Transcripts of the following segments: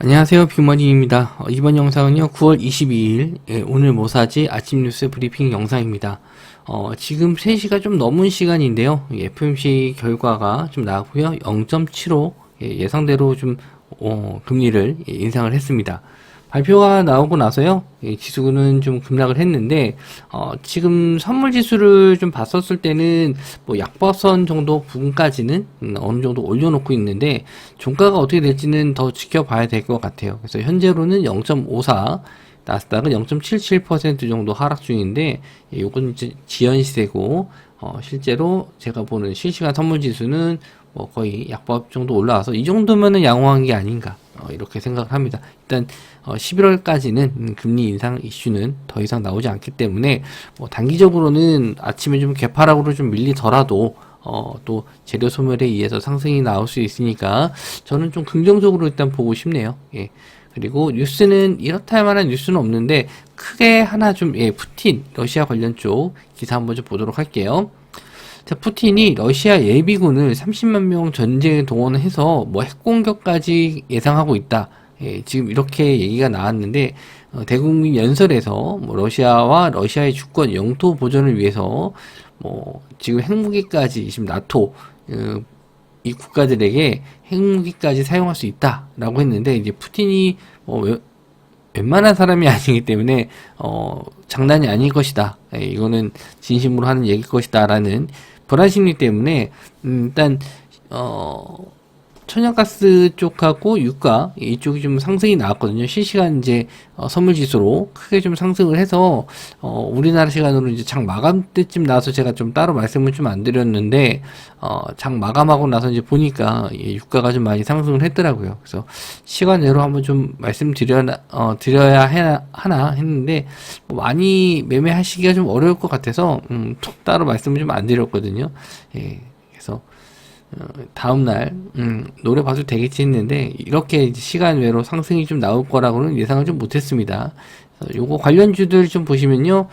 안녕하세요, 빅머니입니다. 이번 영상은요 9월 22일 오늘 뭐 사지 아침 뉴스 브리핑 영상입니다. 지금 3시가 좀 넘은 시간인데요, FOMC 결과가 좀 나왔고요. 0.75 예상대로 좀 금리를 인상을 했습니다. 발표가 나오고 나서요, 지수는 좀 급락을 했는데, 지금 선물 지수를 좀 봤었을 때는, 뭐, 약보합선 정도 부분까지는, 어느 정도 올려놓고 있는데, 종가가 어떻게 될지는 더 지켜봐야 될 것 같아요. 그래서 현재로는 0.54, 나스닥은 0.77% 정도 하락 중인데, 요건 이제 지연 시세고, 실제로 제가 보는 실시간 선물 지수는 뭐 거의 약보합 정도 올라와서 이 정도면은 양호한 게 아닌가, 이렇게 생각을 합니다. 일단 11월까지는 금리 인상 이슈는 더 이상 나오지 않기 때문에 뭐 단기적으로는 아침에 좀 개파락으로 좀 밀리더라도 또 재료 소멸에 의해서 상승이 나올 수 있으니까 저는 좀 긍정적으로 일단 보고 싶네요. 예. 그리고 뉴스는 이렇다 할 만한 뉴스는 없는데 크게 하나 좀, 푸틴 러시아 관련 쪽 기사 한번 좀 보도록 할게요. 자, 푸틴이 러시아 예비군을 30만 명 전쟁에 동원해서 뭐 핵공격까지 예상하고 있다. 지금 이렇게 얘기가 나왔는데, 대국민 연설에서 뭐 러시아와 러시아의 주권 영토 보존을 위해서 뭐 지금 핵무기까지 지금 나토 이 국가들에게 핵무기까지 사용할 수 있다라고 했는데, 이제 푸틴이 웬만한 사람이 아니기 때문에 장난이 아닐 것이다. 이거는 진심으로 하는 얘기일 것이다라는 불안 심리 때문에 일단 천연가스 쪽하고 유가 이쪽이 좀 상승이 나왔거든요. 실시간 이제 선물 지수로 크게 좀 상승을 해서 우리나라 시간으로 이제 장 마감 때쯤 나와서 제가 좀 따로 말씀을 좀 안 드렸는데 장 마감하고 나서 이제 보니까 유가가 좀 많이 상승을 했더라고요. 그래서 시간 내로 한번 좀 드려야 하나 했는데 뭐 많이 매매하시기가 좀 어려울 것 같아서 따로 말씀을 좀 안 드렸거든요. 예, 그래서 다음날 노래 봐도 되겠지 했는데 이렇게 이제 시간 외로 상승이 좀 나올 거라고는 예상을 좀 못했습니다. 요거 관련주들 좀 보시면요,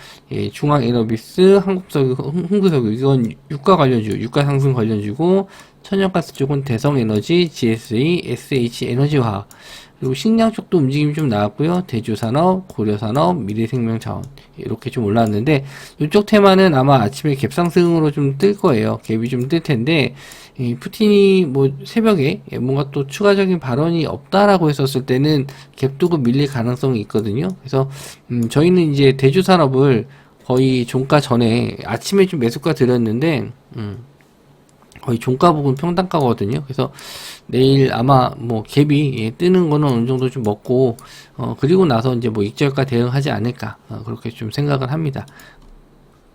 중앙에너비스, 한국석유, 흥구석유, 이건 유가 관련주, 유가 상승 관련주고, 천연가스 쪽은 대성에너지, GSE, SH에너지화학, 그리고 식량 쪽도 움직임이 좀 나왔고요. 대주산업, 고려산업, 미래생명자원 이렇게 좀 올라왔는데, 이쪽 테마는 아마 아침에 갭상승으로 좀 뜰 거예요. 갭이 좀 뜰 텐데, 푸틴이 뭐 새벽에 뭔가 또 추가적인 발언이 없다라고 했었을 때는 갭 두고 밀릴 가능성이 있거든요. 그래서 저희는 이제 대주산업을 거의 종가 전에 아침에 좀 매수가 드렸는데 거의 종가 부분 평단가거든요. 그래서 내일 아마 뭐 갭이 뜨는 거는 어느 정도 좀 먹고 그리고 나서 이제 뭐 익절가 대응하지 않을까, 그렇게 좀 생각을 합니다.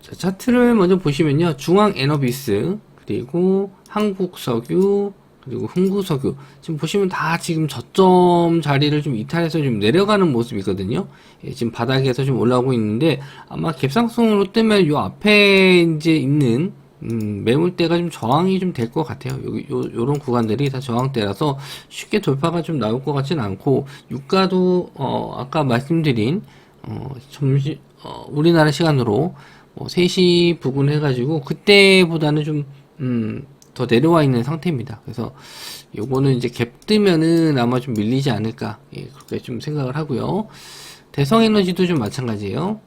자, 차트를 먼저 보시면요, 중앙에너비스, 그리고 한국석유, 그리고 흥구석유, 지금 보시면 다 지금 저점 자리를 좀 이탈해서 좀 내려가는 모습이거든요. 지금 바닥에서 좀 올라오고 있는데 아마 갭상승으로 뜨면 요 앞에 이제 있는 매물대가 좀 저항이 좀 될 것 같아요. 요런 구간들이 다 저항대라서 쉽게 돌파가 좀 나올 것 같지는 않고, 유가도 아까 말씀드린 우리나라 시간으로 뭐 3시 부근 해가지고 그때보다는 좀 더 내려와 있는 상태입니다. 그래서 요거는 이제 갭 뜨면은 아마 좀 밀리지 않을까, 그렇게 좀 생각을 하고요. 대성에너지도 좀 마찬가지예요.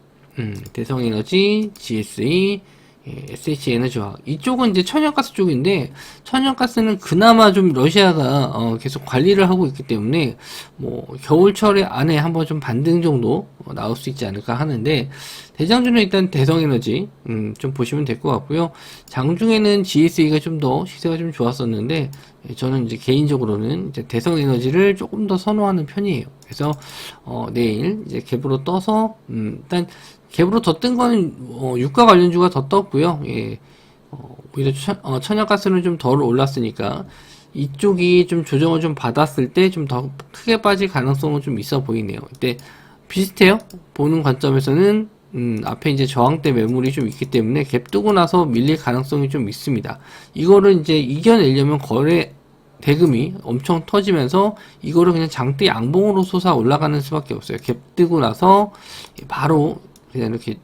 대성에너지, GSE, SH에너지화학, 이쪽은 이제 천연가스 쪽인데, 천연가스는 그나마 좀 러시아가 계속 관리를 하고 있기 때문에 뭐 겨울철에 안에 한번 좀 반등 정도 나올 수 있지 않을까 하는데, 대장주는 일단 대성에너지 좀 보시면 될 것 같고요. 장중에는 GSE가 좀 더 시세가 좀 좋았었는데, 저는 이제 개인적으로는 이제 대성에너지를 조금 더 선호하는 편이에요. 그래서 내일 이제 갭으로 떠서 일단 갭으로 더 뜬 거는 유가 관련주가 더 떴고요. 오히려 천연가스는 좀 덜 올랐으니까 이쪽이 좀 조정을 좀 받았을 때 좀 더 크게 빠질 가능성은 좀 있어 보이네요. 이때 비슷해요. 보는 관점에서는 앞에 이제 저항대 매물이 좀 있기 때문에 갭 뜨고 나서 밀릴 가능성이 좀 있습니다. 이거를 이제 이겨내려면 거래 대금이 엄청 터지면서 이거를 그냥 장대 양봉으로 솟아 올라가는 수밖에 없어요. 갭 뜨고 나서 바로 그냥 이렇게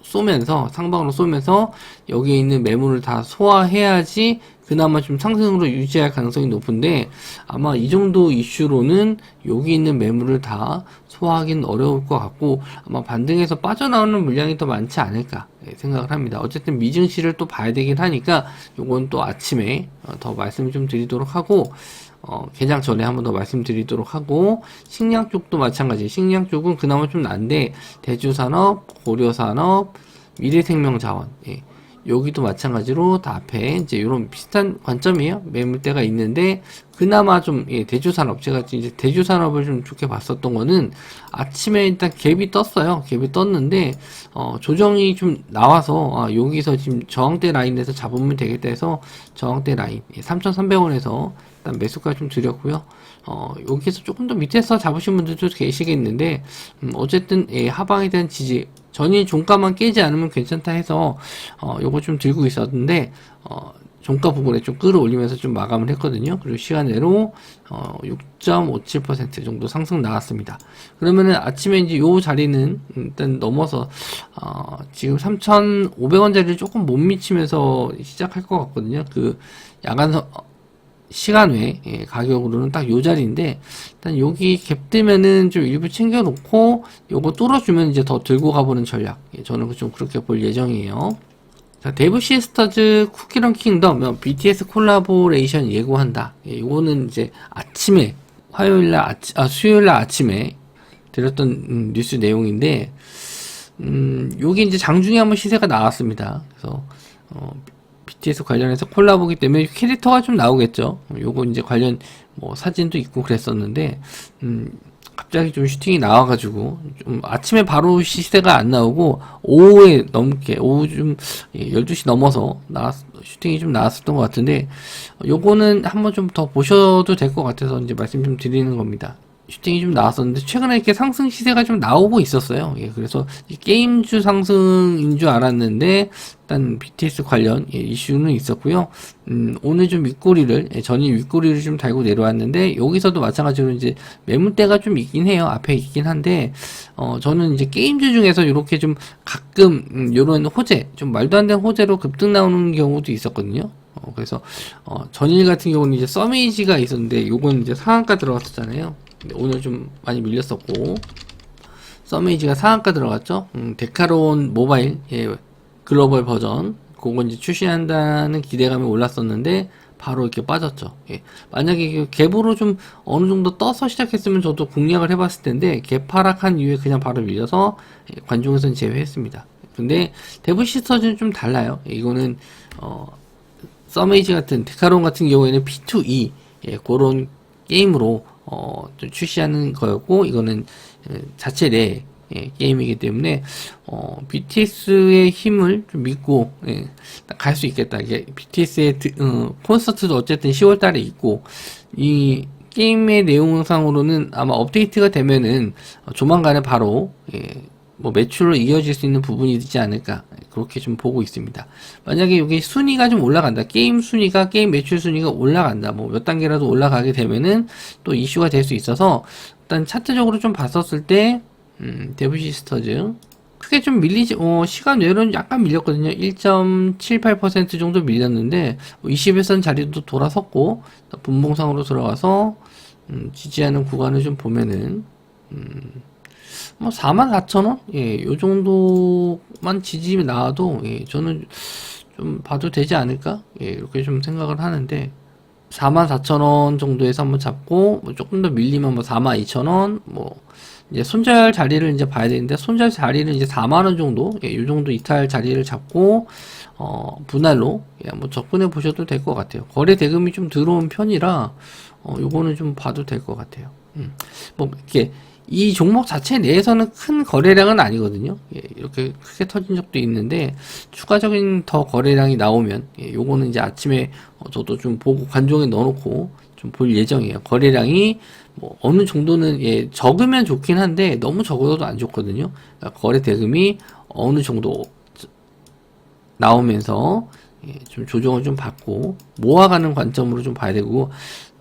쏘면서, 상방으로 쏘면서 여기에 있는 매물을 다 소화해야지 그나마 좀 상승으로 유지할 가능성이 높은데, 아마 이 정도 이슈로는 여기 있는 매물을 다 소화하기는 어려울 것 같고, 아마 반등해서 빠져나오는 물량이 더 많지 않을까 생각을 합니다. 어쨌든 미증시를 또 봐야 되긴 하니까 요건 또 아침에 더 말씀을 좀 드리도록 하고, 개장 전에 한번 더 말씀드리도록 하고, 식량 쪽도 마찬가지. 식량 쪽은 그나마 좀 난데, 대주산업, 고려산업, 미래생명자원, 예. 여기도 마찬가지로 다 앞에 이제 이런 비슷한 관점이에요. 매물대가 있는데, 그나마 좀, 예, 대주산업. 제가 이제 대주산업을 좀 좋게 봤었던 거는 아침에 일단 갭이 떴어요. 갭이 떴는데, 조정이 좀 나와서, 여기서 지금 저항대 라인에서 잡으면 되겠다 해서 저항대 라인, 3,300원에서 일단 매수가 좀 드렸고요. 여기서 조금 더 밑에서 잡으신 분들도 계시겠는데, 어쨌든, 예, 하방에 대한 지지, 전일 종가만 깨지 않으면 괜찮다 해서, 요거 좀 들고 있었는데, 종가 부분에 좀 끌어올리면서 좀 마감을 했거든요. 그리고 시간외로, 6.57% 정도 상승 나왔습니다. 그러면은 아침에 이제 요 자리는 일단 넘어서, 지금 3,500원짜리를 조금 못 미치면서 시작할 것 같거든요. 그, 시간 외 가격으로는 딱 요 자리인데, 일단 여기 갭 뜨면은 좀 일부 챙겨놓고 요거 뚫어주면 이제 더 들고 가보는 전략, 저는 좀 그렇게 볼 예정이에요. 자, 데브 시스터즈 쿠키런 킹덤 BTS 콜라보레이션 예고한다. 요거는 이제 아침에 수요일날 아침에 드렸던 뉴스 내용인데, 요게 이제 장중에 한번 시세가 나왔습니다. 그래서 BTS 관련해서 콜라보기 때문에 캐릭터가 좀 나오겠죠. 요거 이제 관련 뭐 사진도 있고 그랬었는데, 갑자기 좀 슈팅이 나와가지고, 좀 아침에 바로 시세가 안 나오고, 오후에 넘게, 오후 좀, 12시 넘어서 슈팅이 좀 나왔었던 것 같은데, 요거는 한번 좀 더 보셔도 될 것 같아서 이제 말씀 좀 드리는 겁니다. 슈팅이 좀 나왔었는데 최근에 이렇게 상승 시세가 좀 나오고 있었어요. 예, 그래서 게임주 상승인 줄 알았는데 일단 BTS 관련 이슈는 있었고요. 오늘 좀 윗꼬리를 전일 윗꼬리를 좀 달고 내려왔는데 여기서도 마찬가지로 이제 매물대가 좀 있긴 해요. 앞에 있긴 한데 저는 이제 게임주 중에서 이렇게 좀 가끔 요런 호재 좀 말도 안 되는 호재로 급등 나오는 경우도 있었거든요. 그래서 전일 같은 경우는 이제 서메이지가 있었는데 요건 이제 상한가 들어갔었잖아요. 오늘 좀 많이 밀렸었고, 서메이지가 상한가 들어갔죠. 데카론 모바일 글로벌 버전 그건 이제 출시한다는 기대감이 올랐었는데 바로 이렇게 빠졌죠. 만약에 갭으로 좀 어느 정도 떠서 시작했으면 저도 공략을 해봤을 텐데 갭 하락한 이후에 그냥 바로 밀려서 관중에서는 제외했습니다. 근데 데브 시스터즈는 좀 달라요. 이거는 서메이지 같은 데카론 같은 경우에는 P2E 그런 게임으로 좀 출시하는 거였고, 이거는 자체 내 게임이기 때문에 BTS의 힘을 좀 믿고 갈 수 있겠다. 이게 BTS의 콘서트도 어쨌든 10월달에 있고, 이 게임의 내용상으로는 아마 업데이트가 되면은 조만간에 바로 뭐 매출로 이어질 수 있는 부분이 있지 않을까, 그렇게 좀 보고 있습니다. 만약에 여기 순위가 좀 올라간다, 게임 순위가, 게임 매출 순위가 올라간다, 뭐 몇 단계라도 올라가게 되면은 또 이슈가 될 수 있어서 일단 차트적으로 좀 봤었을 때 데브 시스터즈 크게 좀 밀리지, 시간 외로는 약간 밀렸거든요. 1.78% 정도 밀렸는데 20일선 자리도 돌아섰고 분봉상으로 들어가서 지지하는 구간을 좀 보면은 뭐 44,000원? 요 정도만 지지 나와도 저는 좀 봐도 되지 않을까? 이렇게 좀 생각을 하는데 44,000원 정도에서 한번 잡고 뭐 조금 더 밀리면 뭐 42,000원 뭐 이제 손절 자리를 이제 봐야 되는데 손절 자리는 이제 4만원 정도 요 정도 이탈 자리를 잡고 분할로 한번 접근해 보셔도 될 것 같아요. 거래 대금이 좀 들어온 편이라 요거는 좀 봐도 될 것 같아요. 뭐 이렇게 이 종목 자체 내에서는 큰 거래량은 아니거든요. 이렇게 크게 터진 적도 있는데 추가적인 더 거래량이 나오면 요거는 이제 아침에 저도 좀 보고 관종에 넣어놓고 좀 볼 예정이에요. 거래량이 뭐 어느 정도는 적으면 좋긴 한데 너무 적어도 안 좋거든요. 그러니까 거래 대금이 어느 정도 나오면서 좀 조정을 좀 받고 모아가는 관점으로 좀 봐야 되고,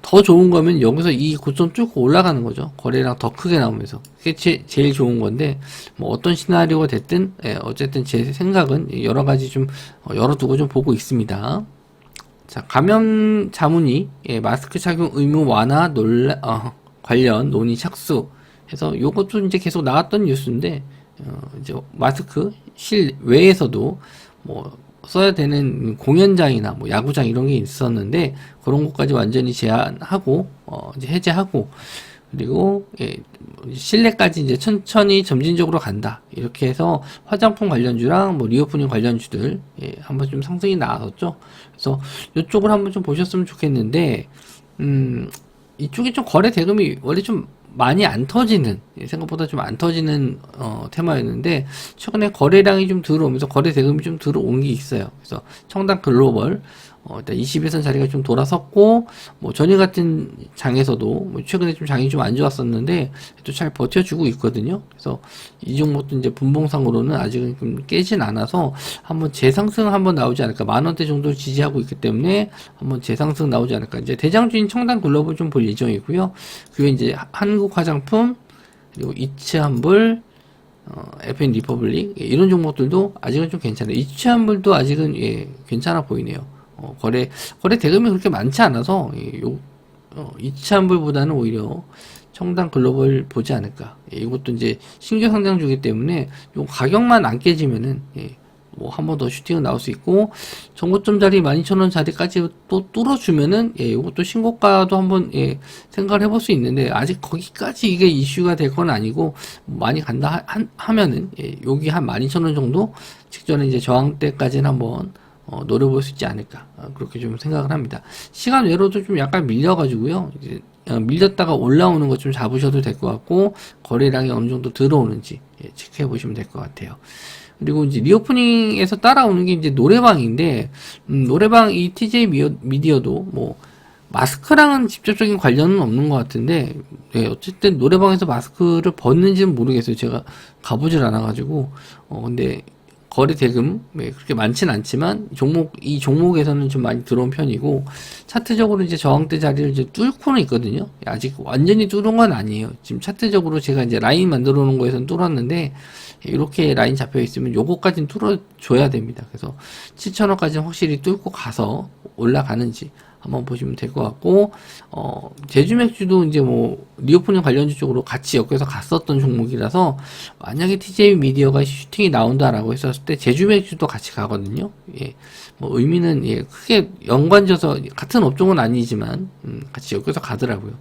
더 좋은 거면 여기서 이 고점 쭉 올라가는 거죠. 거래량 더 크게 나오면서. 그게 제일 좋은 건데, 뭐 어떤 시나리오가 됐든, 어쨌든 제 생각은 여러 가지 좀 열어두고 좀 보고 있습니다. 자, 감염 자문위, 마스크 착용 의무 완화 관련 논의 착수 해서 요것도 이제 계속 나왔던 뉴스인데, 이제 마스크 실외에서도 뭐 써야 되는 공연장이나 뭐 야구장 이런 게 있었는데, 그런 것까지 완전히 제한하고, 이제 해제하고, 그리고 실내까지 이제 천천히 점진적으로 간다. 이렇게 해서 화장품 관련주랑 뭐 리오프닝 관련주들 한번 좀 상승이 나왔었죠. 그래서 이쪽을 한번 좀 보셨으면 좋겠는데, 이쪽이 좀 거래 대금이 원래 좀 많이 안 터지는, 생각보다 좀 안 터지는 테마였는데, 최근에 거래량이 좀 들어오면서 거래 대금이 좀 들어온 게 있어요. 그래서 청당 글로벌 일단 21선 자리가 좀 돌아섰고, 뭐 전일 같은 장에서도 뭐 최근에 좀 장이 좀 안 좋았었는데 또 잘 버텨주고 있거든요. 그래서 이 종목도 이제 분봉상으로는 아직은 좀 깨진 않아서 한번 재상승 한번 나오지 않을까, 10,000원대 정도 지지하고 있기 때문에 한번 재상승 나오지 않을까. 이제 대장주인 청당 글로벌 좀 볼 예정이고요. 그게 이제 한국 화장품, 그리고 이츠한불, FN 리퍼블릭, 이런 종목들도 아직은 좀 괜찮아요. 이츠한불도 아직은 괜찮아 보이네요. 거래 대금이 그렇게 많지 않아서, 이츠한불보다는 오히려 청당 글로벌 보지 않을까. 이것도 이제 신규 상장주기 때문에 요 가격만 안 깨지면은, 뭐 한 번 더 슈팅은 나올 수 있고, 정고점 자리 12,000원 자리까지 또 뚫어주면은, 이것도 신고가도 한번, 생각을 해볼 수 있는데, 아직 거기까지 이게 이슈가 될 건 아니고, 많이 간다 하면은, 여기 한 12,000원 정도 직전에 이제 저항대까지는 한번, 노려볼 수 있지 않을까. 그렇게 좀 생각을 합니다. 시간 외로도 좀 약간 밀려가지고요. 이제 밀렸다가 올라오는 거 좀 잡으셔도 될 것 같고, 거래량이 어느 정도 들어오는지 체크해 보시면 될 것 같아요. 그리고 이제 리오프닝에서 따라오는 게 이제 노래방인데, 노래방 이 TJ 미디어도 뭐 마스크랑은 직접적인 관련은 없는 것 같은데, 어쨌든 노래방에서 마스크를 벗는지는 모르겠어요. 제가 가보질 않아가지고. 근데 거래 대금 그렇게 많진 않지만 이 종목에서는 좀 많이 들어온 편이고, 차트적으로 이제 저항대 자리를 이제 뚫고는 있거든요. 아직 완전히 뚫은 건 아니에요. 지금 차트적으로 제가 이제 라인 만들어 놓은 거에서는 뚫었는데, 이렇게 라인 잡혀 있으면 요거까지는 뚫어줘야 됩니다. 그래서 7,000원까지는 확실히 뚫고 가서 올라가는지 한번 보시면 될 것 같고, 제주맥주도 이제 뭐 리오프닝 관련주 쪽으로 같이 엮여서 갔었던 종목이라서, 만약에 TJ 미디어가 슈팅이 나온다라고 했었을 때 제주맥주도 같이 가거든요. 뭐 의미는 크게 연관져서 같은 업종은 아니지만 같이 엮여서 가더라고요.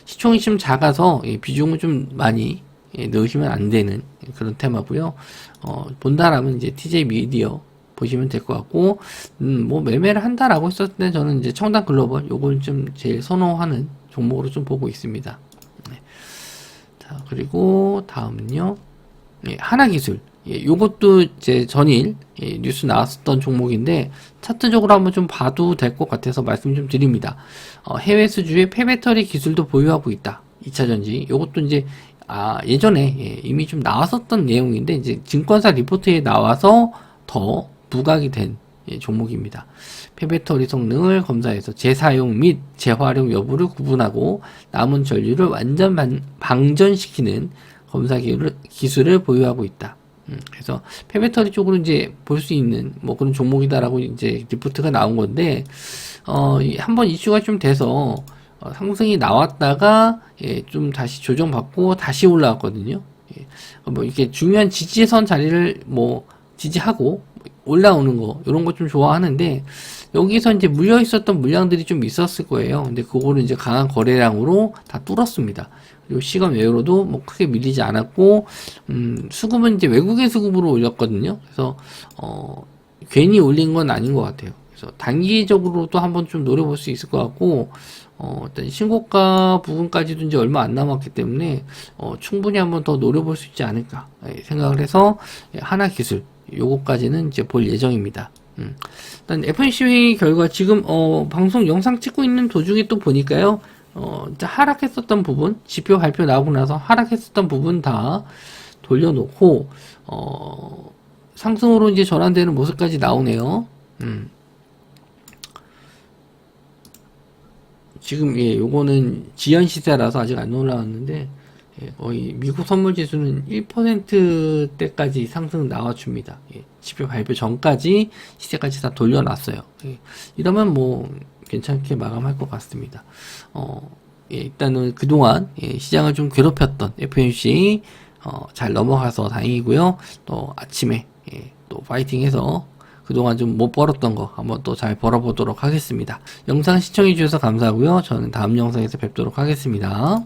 시총이 좀 작아서 비중을 좀 많이 넣으시면 안 되는 그런 테마고요. 본다라면 이제 TJ 미디어 보시면 될 것 같고, 뭐 매매를 한다라고 했었을 때 저는 이제 청당 글로벌 요걸 좀 제일 선호하는 종목으로 좀 보고 있습니다. 네. 자, 그리고 다음은요, 하나기술. 요것도 이제 전일 뉴스 나왔었던 종목인데, 차트적으로 한번 좀 봐도 될 것 같아서 말씀 좀 드립니다. 해외 수주의 폐배터리 기술도 보유하고 있다. 2차전지. 요것도 이제 예전에 이미 좀 나왔었던 내용인데, 이제 증권사 리포트에 나와서 더 부각이 된 종목입니다. 폐배터리 성능을 검사해서 재사용 및 재활용 여부를 구분하고 남은 전류를 완전 방전시키는 검사 기술을 보유하고 있다. 그래서 폐배터리 쪽으로 이제 볼 수 있는 뭐 그런 종목이다라고 이제 리포트가 나온 건데, 한번 이슈가 좀 돼서 상승이 나왔다가 좀 다시 조정받고 다시 올라왔거든요. 뭐 이렇게 중요한 지지선 자리를 뭐 지지하고 올라오는 거, 이런 거 좀 좋아하는데, 여기서 이제 물려 있었던 물량들이 좀 있었을 거예요. 근데 그거를 이제 강한 거래량으로 다 뚫었습니다. 그리고 시간 외로도 뭐 크게 밀리지 않았고, 수급은 이제 외국인 수급으로 올렸거든요. 그래서 괜히 올린 건 아닌 것 같아요. 그래서 단기적으로도 한번 좀 노려볼 수 있을 것 같고, 일단 신고가 부분까지도 이제 얼마 안 남았기 때문에 충분히 한번 더 노려볼 수 있지 않을까 생각을 해서, 하나기술 요거까지는 이제 볼 예정입니다. 일단 FOMC 회의 결과 지금 방송 영상 찍고 있는 도중에 또 보니까요, 하락했었던 부분, 지표 발표 나오고 나서 하락했었던 부분 다 돌려놓고 상승으로 이제 전환되는 모습까지 나오네요. 지금 요거는 지연 시세라서 아직 안 올라왔는데, 거의 미국 선물 지수는 1%대까지 상승 나와줍니다. 지표 발표 전까지 시세까지 다 돌려놨어요. 이러면 뭐 괜찮게 마감할 것 같습니다. 일단은 그동안 시장을 좀 괴롭혔던 FOMC 잘 넘어가서 다행이고요. 또 아침에 또 파이팅해서 그동안 좀 못 벌었던 거 한번 또 잘 벌어보도록 하겠습니다. 영상 시청해 주셔서 감사하고요. 저는 다음 영상에서 뵙도록 하겠습니다.